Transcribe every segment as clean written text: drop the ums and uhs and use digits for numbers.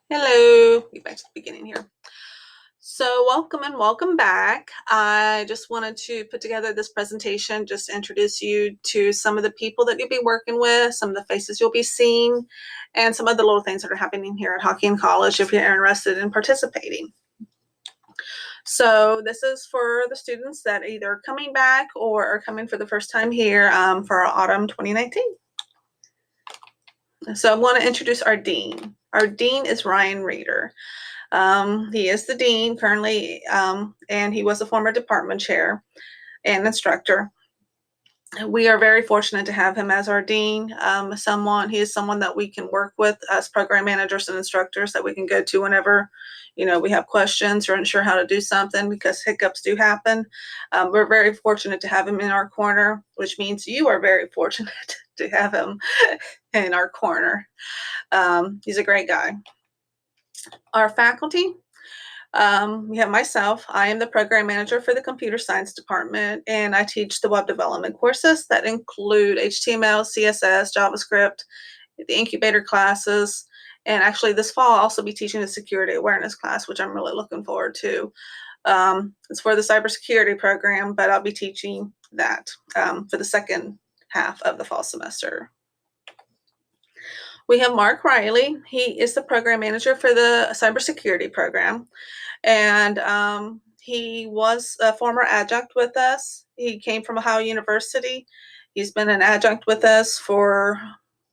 Hello, be back to the beginning here. So welcome and welcome back. I just wanted to put together this presentation, just introduce you to some of the people that you'll be working with, some of the faces you'll be seeing, and some of the little things that are happening here at Hocking College if you're interested in participating. So this is for the students that are either coming back or are coming for the first time here for autumn 2019. So I want to introduce our dean. Our dean is Ryan Reeder. He is the dean currently, and he was a former department chair and instructor. We are very fortunate to have him as our dean. He is someone that we can work with as program managers and instructors that we can go to whenever, we have questions or unsure how to do something because hiccups do happen. We're very fortunate to have him in our corner, which means you are very fortunate to have him in our corner. He's a great guy. Our faculty, we have myself. I am the program manager for the computer science department, and I teach the web development courses that include HTML, CSS, JavaScript, the incubator classes, and actually this fall I'll also be teaching the security awareness class, which I'm really looking forward to. It's for the cybersecurity program, but I'll be teaching that for the second half of the fall semester. We have Mark Riley. He is the program manager for the cybersecurity program. And he was a former adjunct with us. He came from Ohio University. He's been an adjunct with us for,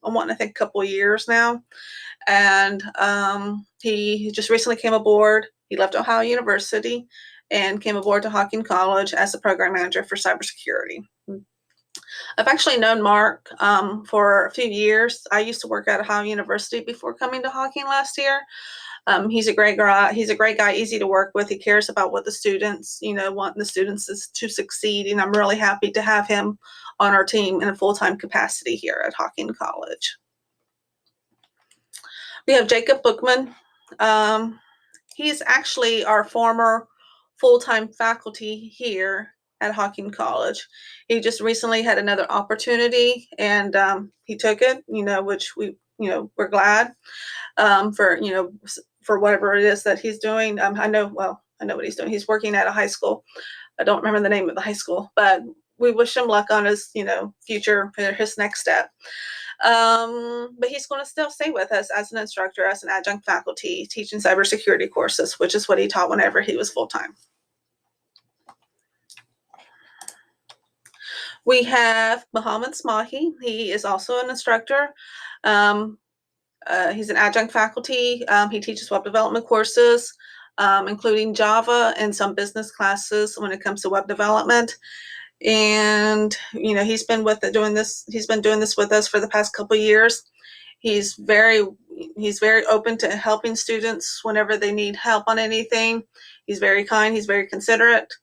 I think, a couple of years now. And he just recently came aboard. He left Ohio University and came aboard to Hocking College as a program manager for cybersecurity. I've actually known Mark for a few years. I used to work at Ohio University before coming to Hocking last year. He's a great guy. He's a great guy, easy to work with. He cares about what the students, want the students to succeed. And I'm really happy to have him on our team in a full-time capacity here at Hocking College. We have Jacob Bookman. He's actually our former full-time faculty here at Hocking College. He just recently had another opportunity and he took it, which we're glad for whatever it is that he's doing. I know what he's doing. He's working at a high school. I don't remember the name of the high school, but we wish him luck on his, future, his next step. But he's going to still stay with us as an instructor, as an adjunct faculty, teaching cybersecurity courses, which is what he taught whenever he was full-time. We have Muhammad Smahi. He is also an instructor. He's an adjunct faculty. He teaches web development courses, including Java and some business classes when it comes to web development. And he's been doing this with us for the past couple of years. He's very open to helping students whenever they need help on anything. He's very kind. He's very considerate.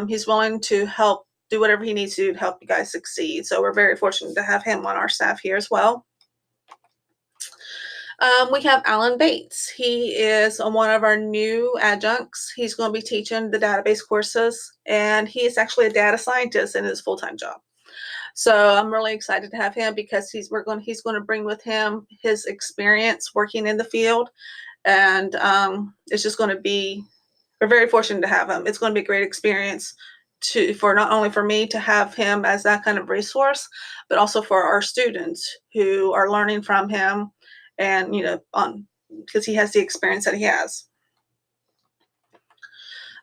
He's willing to help do whatever he needs to help you guys succeed. So we're very fortunate to have him on our staff here as well. We have Alan Bates. He is one of our new adjuncts. He's going to be teaching the database courses, and he is actually a data scientist in his full-time job. So I'm really excited to have him because he's going to bring with him his experience working in the field, and it's just going to be, we're very fortunate to have him. It's going to be a great experience for not only for me to have him as that kind of resource, but also for our students who are learning from him, and because he has the experience that he has.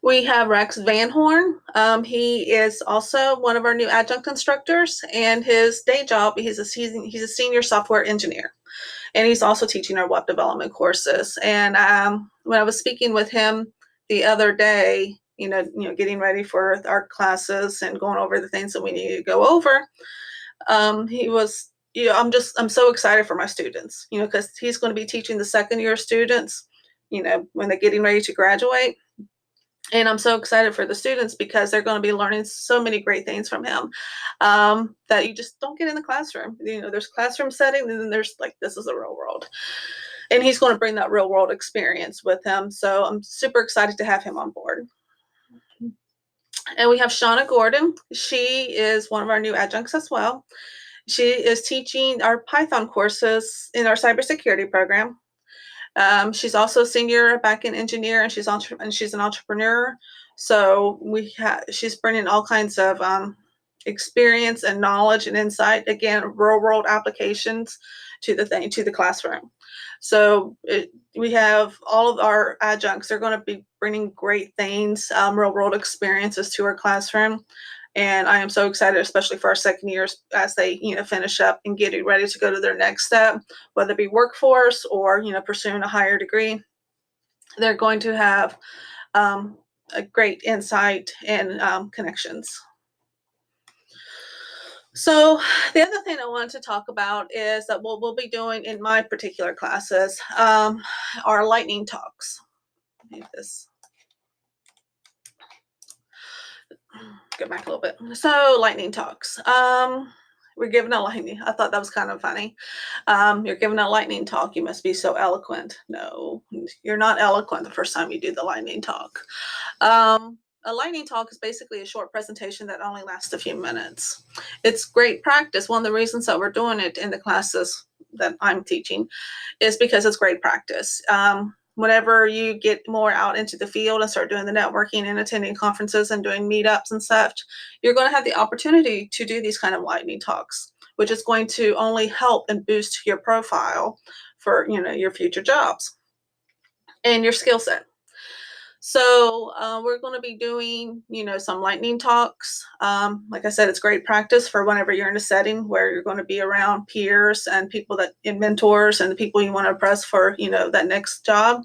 We have Rex Van Horn. He is also one of our new adjunct instructors, and his day job, he's a senior software engineer, and he's also teaching our web development courses. And when I was speaking with him the other day, getting ready for our classes and going over the things that we need to go over, he was, I'm so excited for my students, because he's going to be teaching the second year students, when they're getting ready to graduate. And I'm so excited for the students because they're going to be learning so many great things from him that you just don't get in the classroom. There's classroom setting, and then there's this is the real world. And he's going to bring that real world experience with him. So I'm super excited to have him on board. And we have Shauna Gordon. She is one of our new adjuncts as well. She is teaching our Python courses in our cybersecurity program. She's also a senior back-end engineer, and she's an entrepreneur. So she's bringing all kinds of experience and knowledge and insight. Again, real-world applications to the classroom. So we have all of our adjuncts. They're going to be bringing great things, real-world experiences to our classroom. And I am so excited, especially for our second years, as they, finish up and get ready to go to their next step, whether it be workforce or, pursuing a higher degree. They're going to have a great insight and connections. So the other thing I wanted to talk about is that what we'll be doing in my particular classes are lightning talks. Move this. Go back a little bit. So lightning talks. We're giving a lightning. I thought that was kind of funny. You're giving a lightning talk. You must be so eloquent. No, you're not eloquent the first time you do the lightning talk. A lightning talk is basically a short presentation that only lasts a few minutes. It's great practice. One of the reasons that we're doing it in the classes that I'm teaching is because it's great practice. Whenever you get more out into the field and start doing the networking and attending conferences and doing meetups and such, you're going to have the opportunity to do these kind of lightning talks, which is going to only help and boost your profile for, your future jobs and your skill set. So we're going to be doing, some lightning talks. Like I said, it's great practice for whenever you're in a setting where you're going to be around peers and people and mentors and the people you want to impress for, that next job.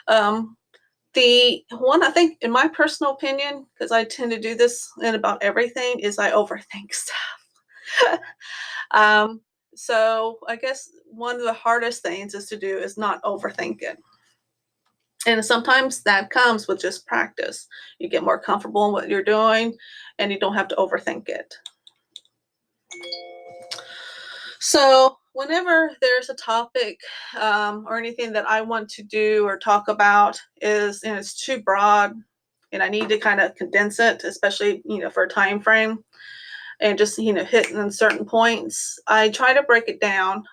The one I think, in my personal opinion, because I tend to do this in about everything, is I overthink stuff. So I guess one of the hardest things is not overthink it. And sometimes that comes with just practice. You get more comfortable in what you're doing and you don't have to overthink it. So whenever there's a topic or anything that I want to do or talk about it's too broad and I need to kind of condense it, especially, for a time frame and just, hitting on certain points, I try to break it down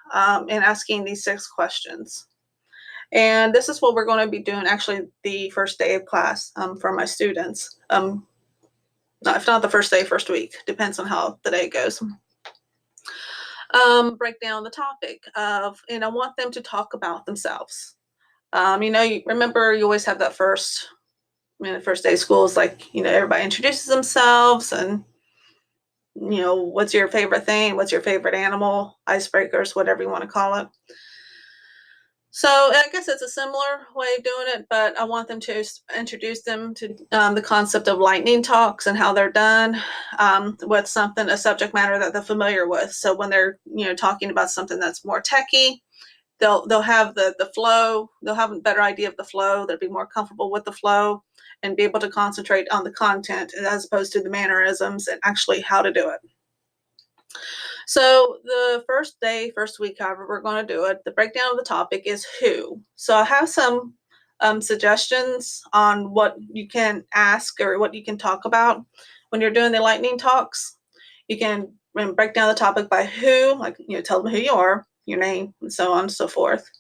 in asking these 6 questions. And this is what we're going to be doing actually the first day of class for my students. If not the first day, first week, depends on how the day goes. Break down the topic of, and I want them to talk about themselves. You remember you always have that first day of school is like, everybody introduces themselves and, what's your favorite thing? What's your favorite animal? Icebreakers, whatever you want to call it. So I guess it's a similar way of doing it, but I want them to introduce them to the concept of lightning talks and how they're done with a subject matter that they're familiar with. So when they're talking about something that's more techy, they'll have the flow. They'll have a better idea of the flow. They'll be more comfortable with the flow and be able to concentrate on the content as opposed to the mannerisms and actually how to do it. So the first week, however we're going to do it, the breakdown of the topic is who. So I have some suggestions on what you can ask or what you can talk about when you're doing the lightning talks. You can break down the topic by who, like, tell them who you are, your name, and so on and so forth.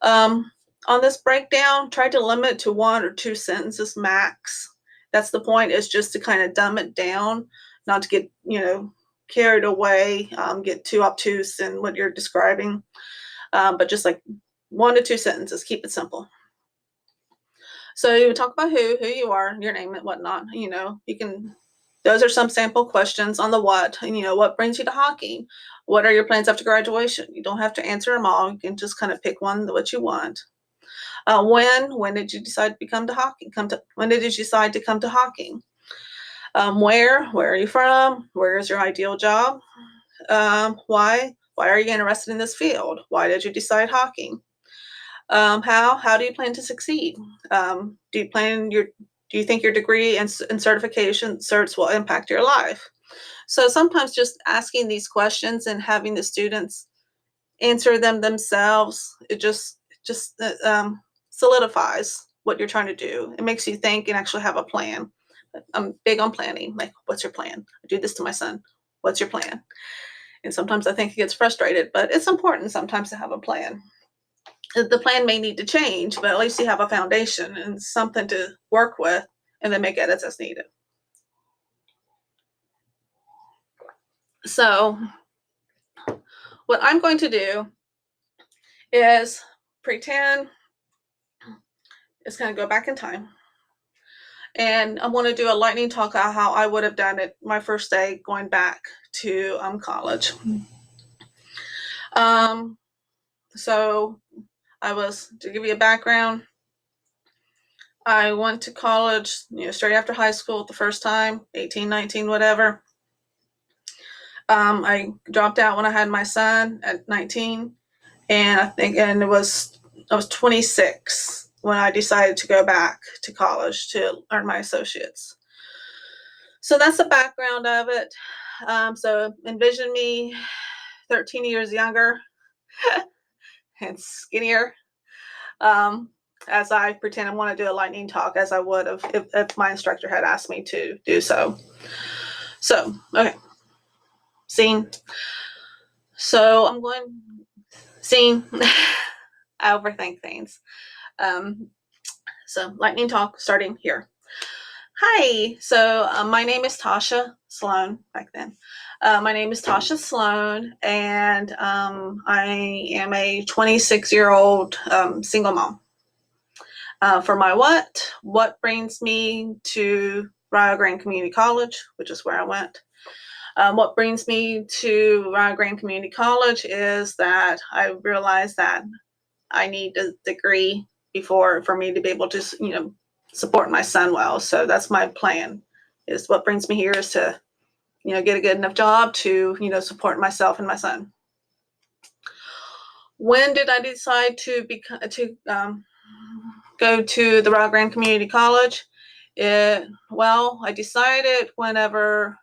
On this breakdown, try to limit it to 1 or 2 sentences max. That's the point, is just to kind of dumb it down, not to get, carried away, get too obtuse in what you're describing, but just like 1 to 2 sentences, keep it simple. So you would talk about who you are, your name and whatnot. Those are some sample questions on the what. What brings you to Hocking? What are your plans after graduation? You don't have to answer them all. You can just kind of pick one, what you want. When did you decide to come to Hocking? When did you decide to come to Hocking? Where are you from? Where is your ideal job? Why are you interested in this field? Why did you decide Hocking? How do you plan to succeed? Do you think your degree and certification certs will impact your life? So sometimes just asking these questions and having the students answer them themselves, it just solidifies what you're trying to do. It makes you think and actually have a plan. I'm big on planning. Like, what's your plan? I do this to my son. What's your plan? And sometimes I think he gets frustrated, but it's important sometimes to have a plan. the plan may need to change, but at least you have a foundation and something to work with, and then make edits as needed. So what I'm going to do is pretend it's going to go back in time. And I want to do a lightning talk on how I would have done it my first day going back to college. So to give you a background, I went to college, straight after high school the first time, 18, 19, whatever. I dropped out when I had my son at 19, and I was 26 when I decided to go back to college to earn my associates. So that's the background of it. So envision me 13 years younger and skinnier, as I pretend I want to do a lightning talk, as I would have if my instructor had asked me to do so. So, okay. Scene. So I'm going, scene. I overthink things. So lightning talk starting here. Hi, so my name is Tasha Sloan back then. My name is Tasha Sloan, and I am a 26-year-old single mom. For my what brings me to Rio Grande Community College, which is where I went. What brings me to Rio Grande Community College is that I realized that I need a degree for me to be able to, support my son well. So that's my plan. Is what brings me here is to, get a good enough job to, support myself and my son. When did I decide to go to the Rio Grande Community College? I decided whenever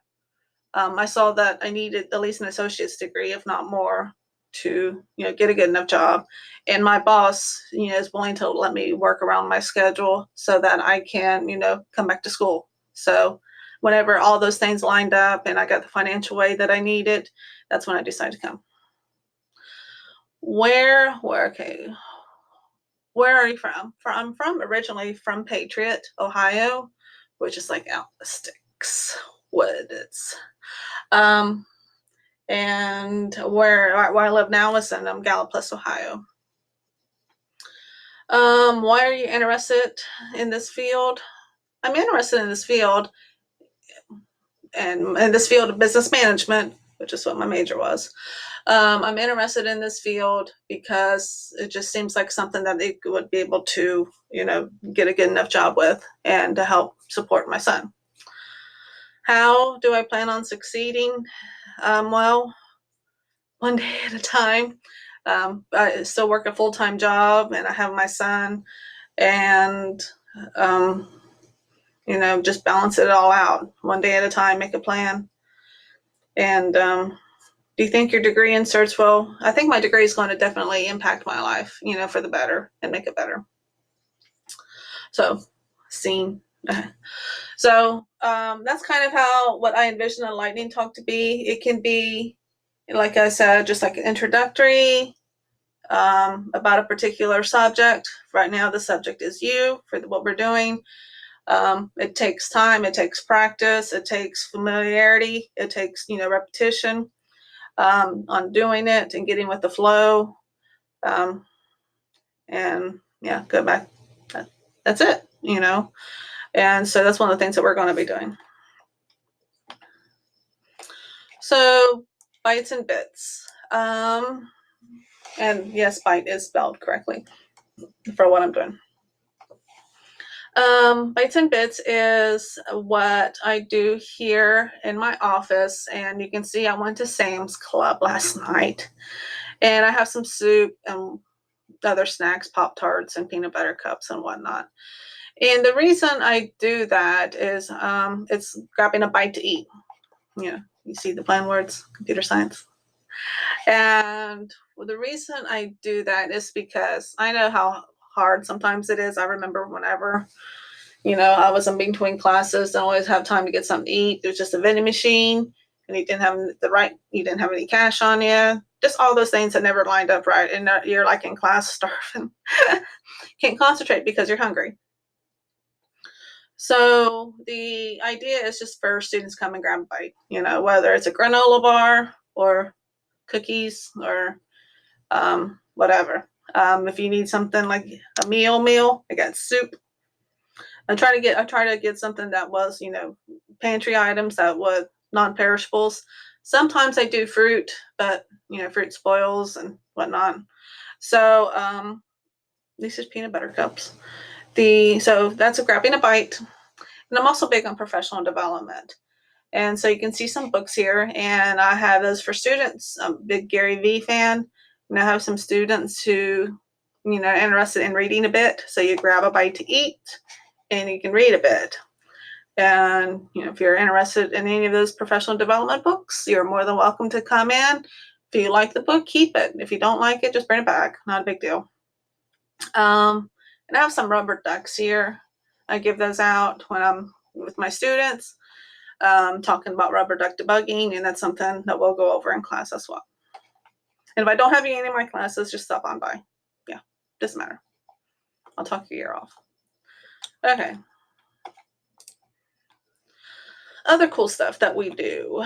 I saw that I needed at least an associate's degree, if not more, to get a good enough job. And my boss, is willing to let me work around my schedule so that I can, come back to school. So whenever all those things lined up and I got the financial aid that I needed, that's when I decided to come. Okay. Where are you from? I'm originally from Patriot, Ohio, which is like out the sticks. Woods. And where I live now is in Gallipolis, Ohio. Why are you interested in this field? I'm interested in this field and in this field of business management, which is what my major was. I'm interested in this field because it just seems like something that they would be able to, get a good enough job with and to help support my son. How do I plan on succeeding? One day at a time. I still work a full-time job and I have my son, and just balance it all out one day at a time, make a plan. And do you think your degree inserts will? I think my degree is going to definitely impact my life, for the better and make it better. So, scene. So that's kind of what I envision a lightning talk to be. It can be, like I said, just like an introductory about a particular subject. Right now, the subject is you for what we're doing. It takes time, it takes practice, it takes familiarity, it takes, repetition on doing it and getting with the flow. And yeah, go back. That's it, And so that's one of the things that we're going to be doing. So bytes and bits. And yes, byte is spelled correctly for what I'm doing. Bytes and Bits is what I do here in my office, and you can see I went to Sam's Club last night, and I have some soup and other snacks, Pop-Tarts and peanut butter cups and whatnot. And the reason I do that is it's grabbing a bite to eat. You see the plain words, computer science. And the reason I do that is because I know how hard sometimes it is. I remember whenever I was in between classes, don't always have time to get something to eat. There's just a vending machine, and you didn't have any cash on you. just all those things that never lined up right, and you're like in class starving. Can't concentrate because you're hungry. So the idea is just for students come and grab a bite, whether it's a granola bar or cookies or whatever. If you need something like a meal, I got soup. I try to get something that was, pantry items that would non-perishables. Sometimes I do fruit, but fruit spoils and whatnot. So these are peanut butter cups. So that's grabbing a bite. And I'm also big on professional development. And so you can see some books here, and I have those for students. I'm a big Gary Vee fan, and I have some students who, are interested in reading a bit. So you grab a bite to eat, and you can read a bit. And if you're interested in any of those professional development books, you're more than welcome to come in. If you like the book, keep it. If you don't like it, just bring it back. Not a big deal. And I have some rubber ducks here. I give those out when I'm with my students, talking about rubber duck debugging, and that's something that we'll go over in class as well. And if I don't have you in any of my classes, just stop on by. Yeah, doesn't matter. I'll talk your ear off. Okay. Other cool stuff that we do.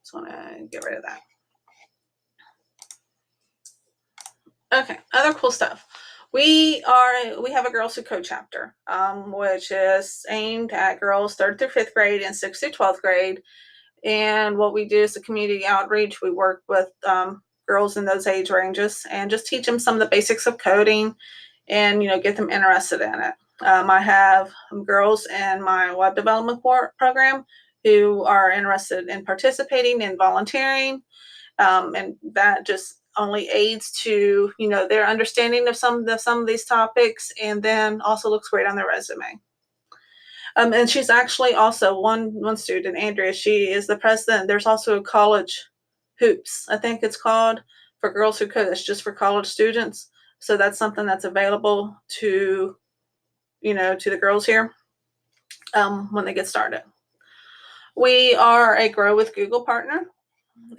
Just want to get rid of that. Okay, other cool stuff. We have a Girls Who Code chapter, which is aimed at girls 3rd through 5th grade and 6th through 12th grade. And what we do is a community outreach. We work with girls in those age ranges and just teach them some of the basics of coding and, get them interested in it. I have girls in my web development program who are interested in participating and volunteering. And that just only aids to, their understanding of some of these topics, and then also looks great on their resume. And she's actually also one student, Andrea. She is the president. There's also a college hoops, I think it's called, for Girls Who Code. It's just for college students. So that's something that's available to, to the girls here when they get started. We are a Grow with Google partner,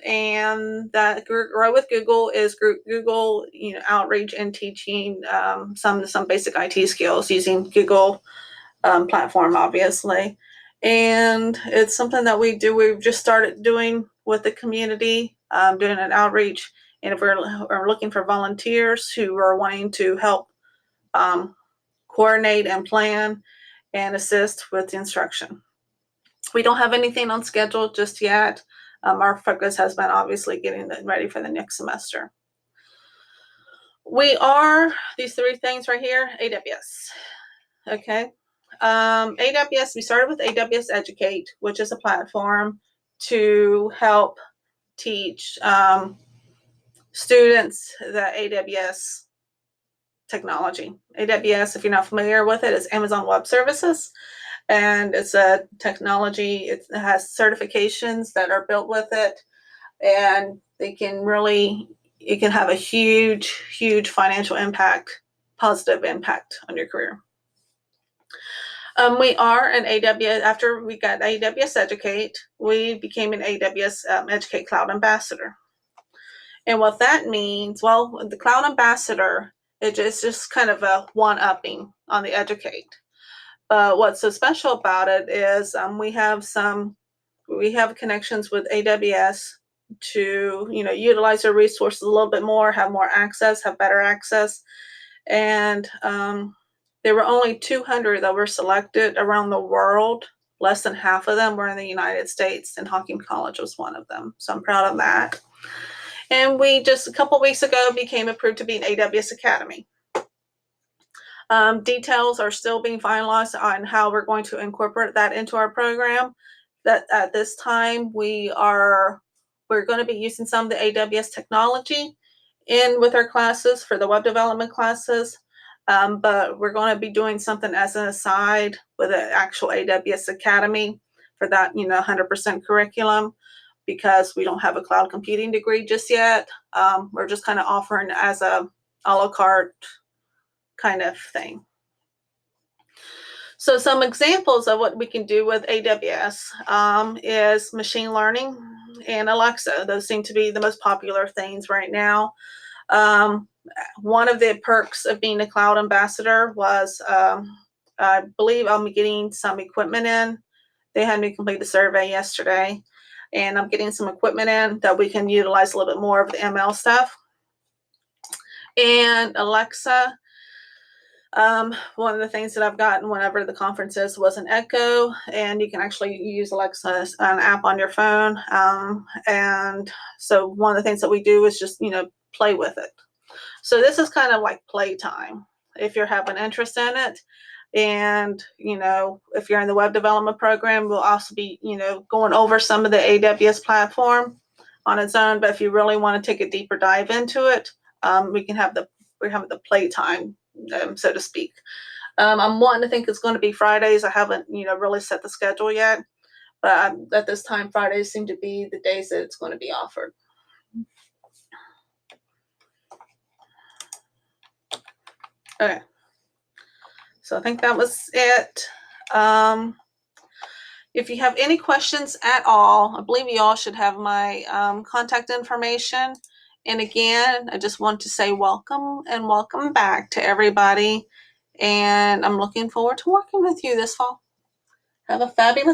and that Grow with Google is Google, outreach and teaching some basic IT skills using Google platform, obviously. And it's something that we do. We've just started doing with the community, doing an outreach. And if we're looking for volunteers who are wanting to help coordinate and plan and assist with the instruction. We don't have anything on schedule just yet. Our focus has been obviously getting ready for the next semester. We are these 3 things right here, AWS. Okay. AWS, we started with AWS Educate, which is a platform to help teach students the AWS technology. AWS, if you're not familiar with it, is Amazon Web Services, and it's a technology. It has certifications that are built with it, and it can have a huge financial impact, positive impact on your career. We are an AWS, after we got AWS Educate, we became an AWS Educate Cloud Ambassador. And what that means, well, the Cloud Ambassador, it's just kind of a one-upping on the Educate. But what's so special about it is we have connections with AWS to, utilize their resources a little bit more, have more access, have better access. And there were only 200 that were selected around the world. Less than half of them were in the United States, and Hocking College was one of them. So I'm proud of that. And we just a couple weeks ago became approved to be an AWS Academy. Details are still being finalized on how we're going to incorporate that into our program. That at this time we're going to be using some of the AWS technology with our classes for the web development classes. But we're going to be doing something as an aside with an actual AWS Academy for that, 100% curriculum, because we don't have a cloud computing degree just yet. We're just kind of offering as a la carte kind of thing. So some examples of what we can do with AWS is machine learning. and Alexa. Those seem to be the most popular things right now. One of the perks of being a cloud ambassador was I believe I'm getting some equipment in. They had me complete a survey yesterday, and I'm getting some equipment in that we can utilize a little bit more of the ML stuff. And Alexa, one of the things that I've gotten whenever the conference is was an Echo, and you can actually use Alexa, an app on your phone. And so one of the things that we do is just, play with it. So this is kind of like playtime if you're having interest in it. And, if you're in the web development program, we'll also be, going over some of the AWS platform on its own. But if you really want to take a deeper dive into it, we have the playtime, so to speak. I'm wanting to think it's going to be Fridays. I haven't, really set the schedule yet. But at this time, Fridays seem to be the days that it's going to be offered. Okay. So I think that was it. If you have any questions at all, I believe you all should have my contact information. And again, I just want to say welcome and welcome back to everybody. And I'm looking forward to working with you this fall. Have a fabulous